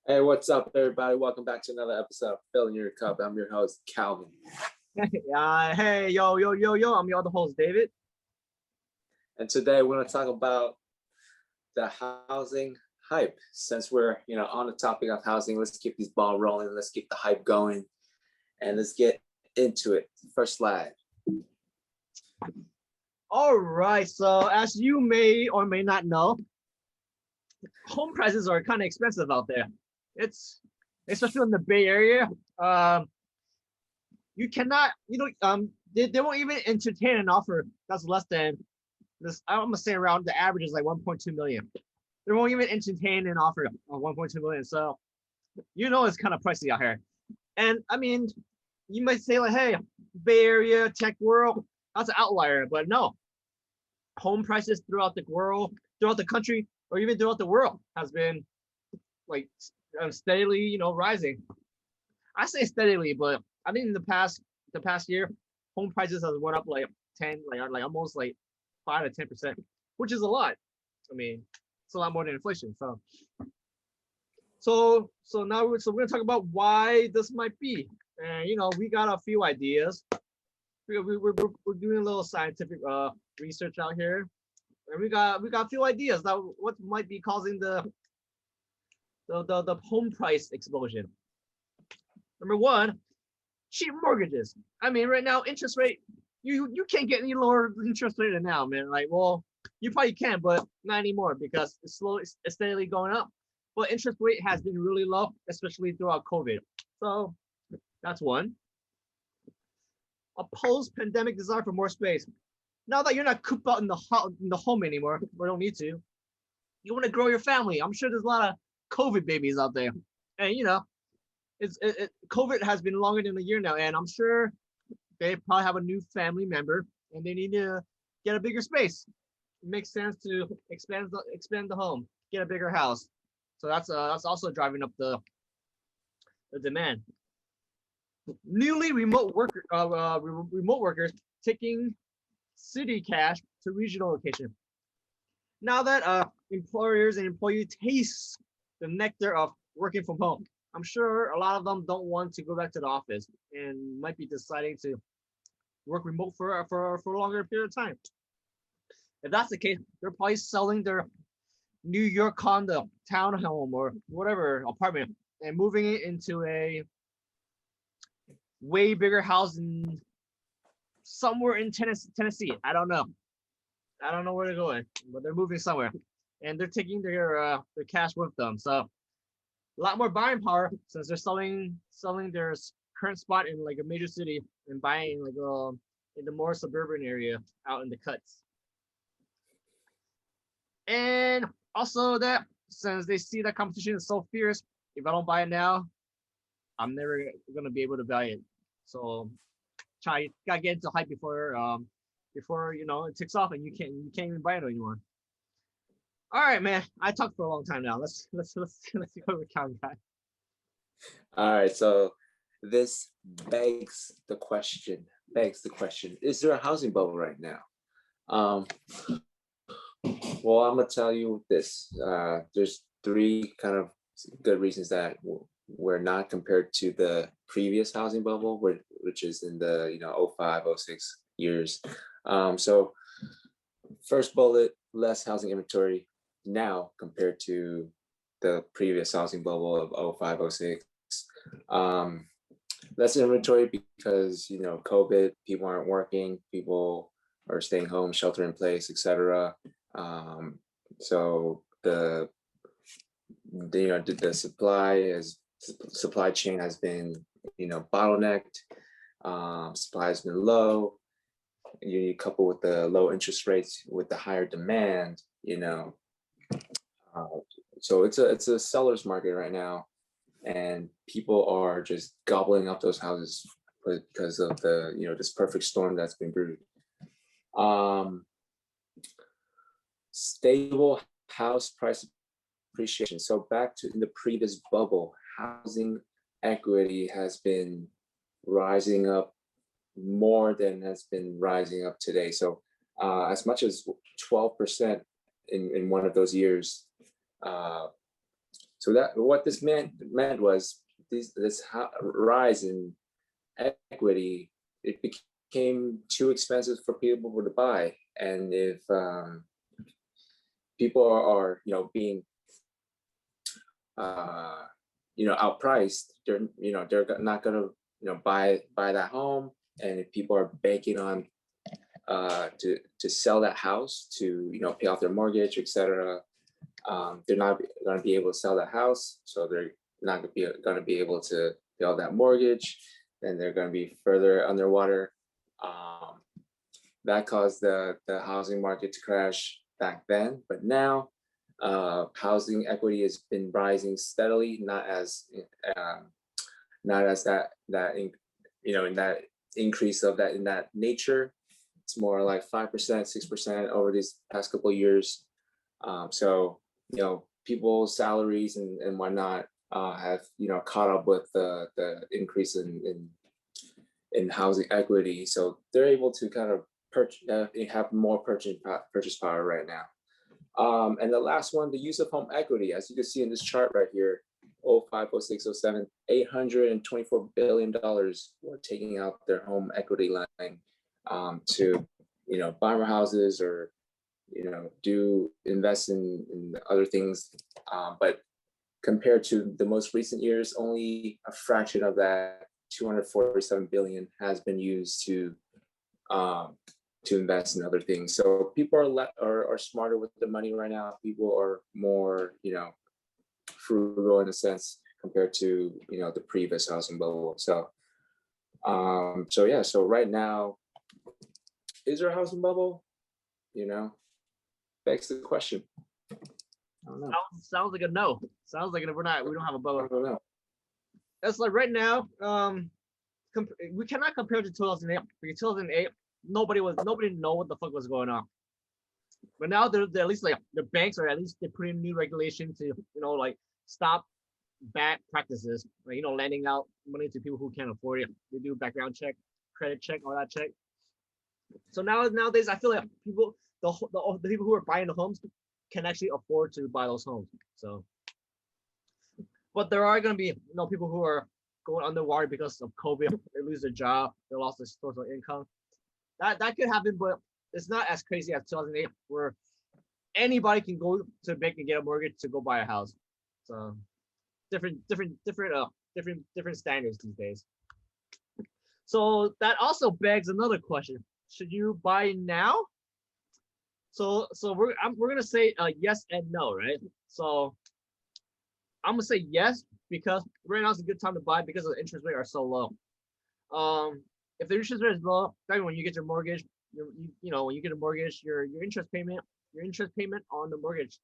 Hey, what's up, everybody? Welcome back to another episode of Filling Your Cup. I'm your host, Calvin. Hey, yo. I'm your other host, David. And today we're going to talk about the housing hype. Since we're, on the topic of housing, let's keep this ball rolling. Let's keep the hype going. And let's get into it. First slide. All right. So, as you may or may not know, home prices are kind of expensive out there. It's especially in the Bay Area. You cannot, they won't even entertain an offer that's less than this. I'm gonna say around the average is like 1.2 million. They won't even entertain an offer of 1.2 million. So, it's kind of pricey out here. And I mean, you might say like, hey, Bay Area, tech world, that's an outlier, but no, home prices throughout the world, throughout the country, or even throughout the world has been like steadily, rising. I say steadily, but I think in the past year, home prices has went up like 10, like almost like 5 to 10%, which is a lot. I mean, it's a lot more than inflation. So we're gonna talk about why this might be, and we got a few ideas. We're doing a little scientific research out here, and we got a few ideas that what might be causing the home price explosion. Number one, cheap mortgages. I mean, right now interest rate, you can't get any lower interest rate than now, man. Like, well, you probably can, but not anymore because it's steadily going up. But interest rate has been really low, especially throughout COVID. So that's one. A post-pandemic desire for more space. Now that you're not cooped out in the home anymore, or don't need to, you want to grow your family. I'm sure there's a lot of COVID babies out there, and COVID has been longer than a year now, and I'm sure they probably have a new family member, and they need to get a bigger space. It makes sense to expand the home, get a bigger house. So that's also driving up the demand. Newly remote workers taking city cash to regional location. Now that employers and employees taste the nectar of working from home, I'm sure a lot of them don't want to go back to the office and might be deciding to work remote for a longer period of time. If that's the case, they're probably selling their New York condo, townhome, or whatever apartment and moving it into a way bigger house in somewhere in Tennessee. I don't know. I don't know where they're going, but they're moving somewhere, and they're taking their cash with them. So a lot more buying power since they're selling their current spot in like a major city and buying like in the more suburban area out in the cuts. And also that since they see that competition is so fierce, if I don't buy it now, I'm never gonna be able to buy it. So gotta get into hype before it takes off and you can't even buy it anymore. All right, man. I talked for a long time now. Let's go with count guy. All right, so this begs the question, is there a housing bubble right now? Well, I'm going to tell you this. There's three kind of good reasons that we're not compared to the previous housing bubble, which is in the 05, 06 years. So first bullet, less housing inventory now compared to the previous housing bubble of 05, 06. Less inventory because, COVID, people aren't working, people are staying home, shelter in place, etc. So the supply chain has been bottlenecked. Supply has been low. You couple with the low interest rates with the higher demand, so it's a seller's market right now, and people are just gobbling up those houses because of the this perfect storm that's been brewed. Stable house price appreciation. So back to in the previous bubble, housing equity has been rising up more than has been rising up today. So as much as 12% in one of those years. So So that what this meant was this rise in equity, it became too expensive for people to buy. And if people are being outpriced, they're not gonna buy that home. And if people are banking on to sell that house to pay off their mortgage, etc., they're not going to be able to sell that house, so they're not going to be able to pay off that mortgage, and they're going to be further underwater. That caused the housing market to crash back then, but now housing equity has been rising steadily, not as in that increase of that in that nature. It's more like 5%, 6% over these past couple of years. So people's salaries and whatnot have caught up with the increase in housing equity. So they're able to kind of have more purchase power right now. And the last one, the use of home equity, as you can see in this chart right here, 05, 06, 07, $824 billion were taking out their home equity line to buy more houses or do invest in other things. But compared to the most recent years, only a fraction of that 247 billion has been used to invest in other things. So people are smarter with the money right now. People are more frugal in a sense compared to the previous housing bubble. So so right now, is there a housing bubble? Begs the question. I don't know. Sounds like a no. Sounds like we don't have a I bubble. don't know. That's like right now. We cannot compare to 2008. Because 2008, nobody know what the fuck was going on. But now they're at least like the banks are at least they put in new regulation to like stop bad practices. Like lending out money to people who can't afford it. They do background check, credit check, all that check. So nowadays, I feel like the people who are buying the homes can actually afford to buy those homes. So, but there are going to be people who are going underwater because of COVID. They lose their job, they lost their source of income. That could happen, but it's not as crazy as 2008, where anybody can go to a bank and get a mortgage to go buy a house. So different standards these days. So that also begs another question: should you buy now? So we're gonna say yes and no, right? So I'm gonna say yes because right now is a good time to buy because the interest rate are so low. If the interest rate is low, when you get your mortgage, when you get a mortgage, your interest payment on the mortgage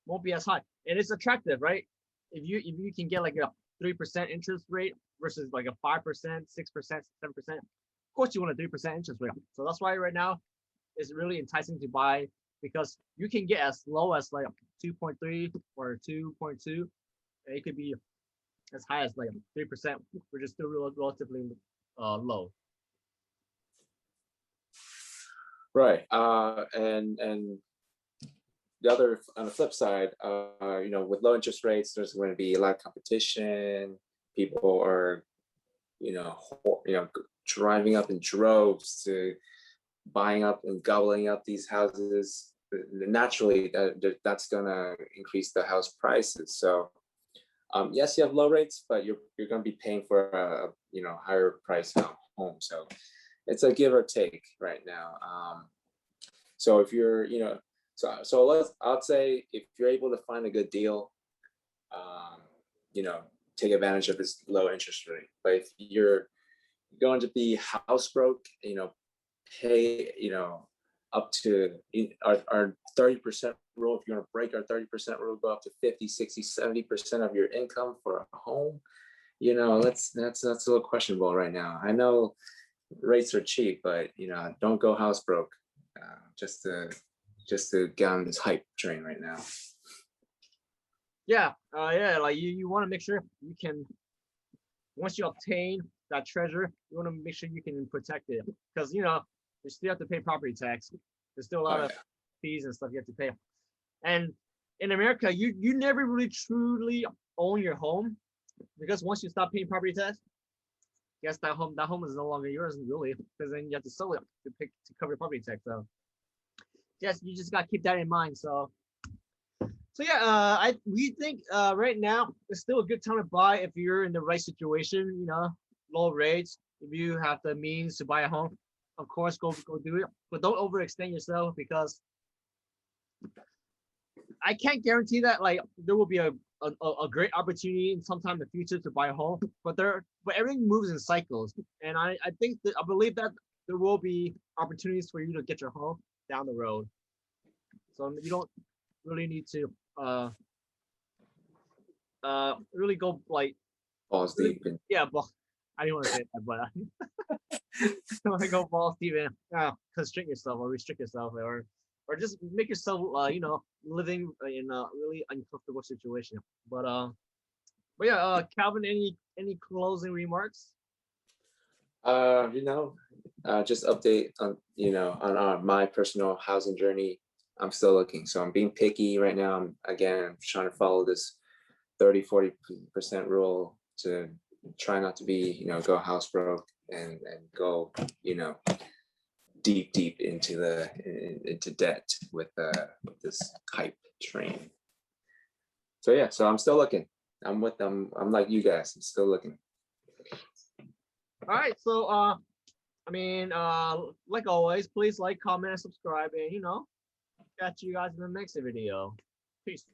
won't be as high, and it's attractive, right? If you can get like a 3% interest rate versus like a 5%, 6%, 7%, of course you want a 3% interest rate. So that's why right now it's really enticing to buy, because you can get as low as like 2.3 or 2.2, and it could be as high as like 3%, which is still relatively low. Right. And the other, on the flip side, with low interest rates, there's going to be a lot of competition. People are, driving up in droves to buying up and gobbling up these houses. Naturally, that's going to increase the house prices. So, yes, you have low rates, but you're going to be paying for a higher price home. So it's a give or take right now. So if you're I'd say if you're able to find a good deal, take advantage of this low interest rate. But if you're going to be house broke, pay up to our 30% rule. If you're going to break our 30% rule, go up to 50, 60, 70% of your income for a home. That's a little questionable right now. I know rates are cheap, but don't go house broke just to get on this hype train right now. Yeah, like you want to make sure you can, once you obtain that treasure, you want to make sure you can protect it, because you still have to pay property tax. There's still a lot of fees and stuff you have to pay, and in America, you never really truly own your home because once you stop paying property tax, guess that home is no longer yours really because then you have to sell it to cover property tax. So yes, you just gotta keep that in mind. So yeah, we think right now it's still a good time to buy if you're in the right situation. You know, low rates. If you have the means to buy a home, of course, go do it. But don't overextend yourself because I can't guarantee that like there will be a great opportunity in sometime in the future to buy a home. But everything moves in cycles, and I think that I believe that there will be opportunities for you to get your home down the road. So you don't really need to uh really go like Balls really deep and yeah, but I didn't want to say that, but don't want to go balls deep and constrict yourself or restrict yourself or just make yourself you know living in a really uncomfortable situation. But yeah, Calvin, any closing remarks? you know, just update on on my personal housing journey. I'm still looking, so I'm being picky right now. I'm trying to follow this 30-40% rule to try not to be go house broke and go you know deep into debt with this hype train. So yeah, so I'm still looking. I'm with them. I'm like you guys. I'm still looking. All right, so I mean like always, please like, comment, and subscribe, and catch you guys in the next video. Peace.